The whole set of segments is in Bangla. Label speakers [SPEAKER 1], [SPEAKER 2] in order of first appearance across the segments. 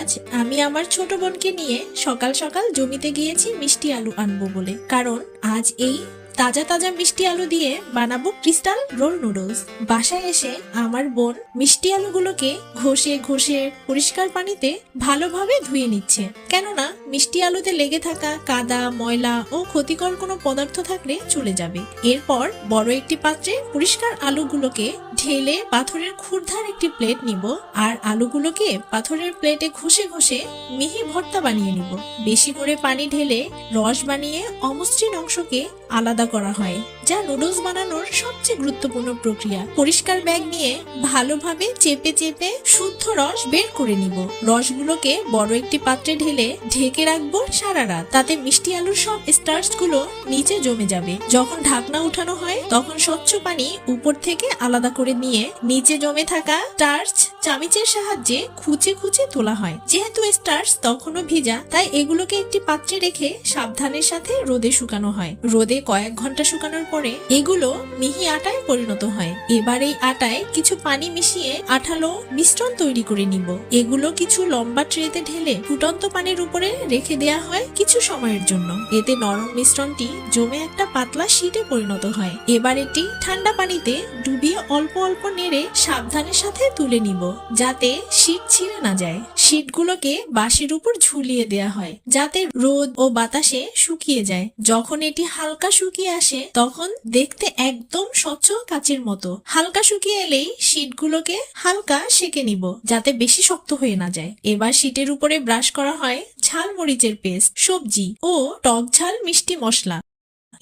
[SPEAKER 1] আজ আমি আমার ছোট বোনকে নিয়ে সকাল সকাল জমিতে গিয়েছি মিষ্টি আলু আনবো বলে। কারণ আজ এই তাজা তাজা মিষ্টি আলু দিয়ে বানাবো ক্রিস্টাল রোল নুডলস। বাসায় এসে আমার বোন মিষ্টি আলুগুলোকে ঘষে ঘষে পরিষ্কার পানিতে ভালোভাবে ধুয়ে নিচ্ছে, কেননা মিষ্টি আলুতে লেগে থাকা কাদা, ময়লা ও ক্ষতিকর কোনো পদার্থ থাকলে চলে যাবে। এরপর বড় একটি পাত্রে পরিষ্কার আলুগুলোকে ঢেলে পাথরের ক্ষুরধার একটি প্লেট নিব, আর আলুগুলোকে পাথরের প্লেটে ঘষে ঘষে মিহি ভর্তা বানিয়ে নিব। বেশি করে পানি ঢেলে রস বানিয়ে অমসৃণ অংশকে আলাদা করা হয়, যা নুডলস বানানোর সবচেয়ে গুরুত্বপূর্ণ প্রক্রিয়া। পরিষ্কার ব্যাগ নিয়ে ভালোভাবে চেপে চেপে শুদ্ধ রস বের করে নিব। রসগুলোকে বড় একটি পাত্রে ঢেলে ঢেকে রাখবো সারা রাত। তাতে মিষ্টি আলুর সব স্টার্চ গুলো নিচে জমে যাবে। যখন ঢাকনা উঠানো হয় তখন স্বচ্ছ পানি উপর থেকে আলাদা করে নিয়ে নিচে জমে থাকা স্টার্চ চামিচের সাহায্যে খুঁচে খুঁচে তোলা হয়। যেহেতু স্টার্চ তখনও ভিজা, তাই এগুলোকে একটি পাত্রে রেখে সাবধানের সাথে রোদে শুকানো হয়। রোদে কয়েক ঘন্টা শুকানোর পরে এগুলো মিহি আটায় পরিণত হয়। এবার এই আটায় কিছু পানি মিশিয়ে আঠালো মিশ্রণ তৈরি করে নিব। এগুলো কিছু লম্বা ট্রেতে ঢেলে ফুটন্ত পানির উপরে রেখে দেয়া হয় কিছু সময়ের জন্য। এতে নরম মিশ্রণটি জমে একটা পাতলা শীটে পরিণত হয়। এবার এটি ঠান্ডা পানিতে ডুবিয়ে অল্প অল্প নেড়ে সাবধানের সাথে তুলে নিব, যাতে শীট ছিঁড়ে না যায়। শীটগুলোকে বাঁশের উপর ঝুলিয়ে দেয়া হয়, যাতে রোদ ও বাতাসে শুকিয়ে যায়। যখন এটি হালকা শুকিয়ে আসে তখন দেখতে একদম স্বচ্ছ কাচের মতো। হালকা শুকিয়ে এলেই শীটগুলোকে হালকা সেকে নিব, যাতে বেশি শক্ত হয়ে না যায়। এবার শীটের উপরে ব্রাশ করা হয় ঝাল মরিচের পেস্ট, সবজি ও টক ঝাল মিষ্টি মশলা।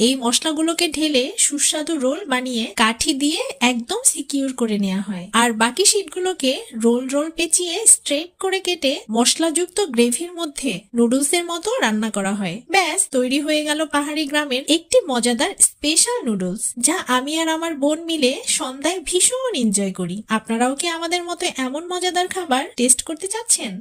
[SPEAKER 1] এই মশলাগুলোকে ঢেলে সুস্বাদু রোল বানিয়ে কাঠি দিয়ে একদম সিকিউর করে নেওয়া হয়। আর বাকি শীটগুলোকে রোল রোল পেঁচিয়ে স্ট্রেট করে কেটে মশলাযুক্ত গ্রেভির মধ্যে নুডলসের মতো রান্না করা হয়। ব্যাস, তৈরি হয়ে গেল পাহাড়ি গ্রামের একটি মজাদার স্পেশাল নুডলস, যা আমি আর আমার বোন মিলে সন্ধ্যায় ভীষণ এনজয় করি। আপনারাও কি আমাদের মতো এমন মজাদার খাবার টেস্ট করতে চাচ্ছেন?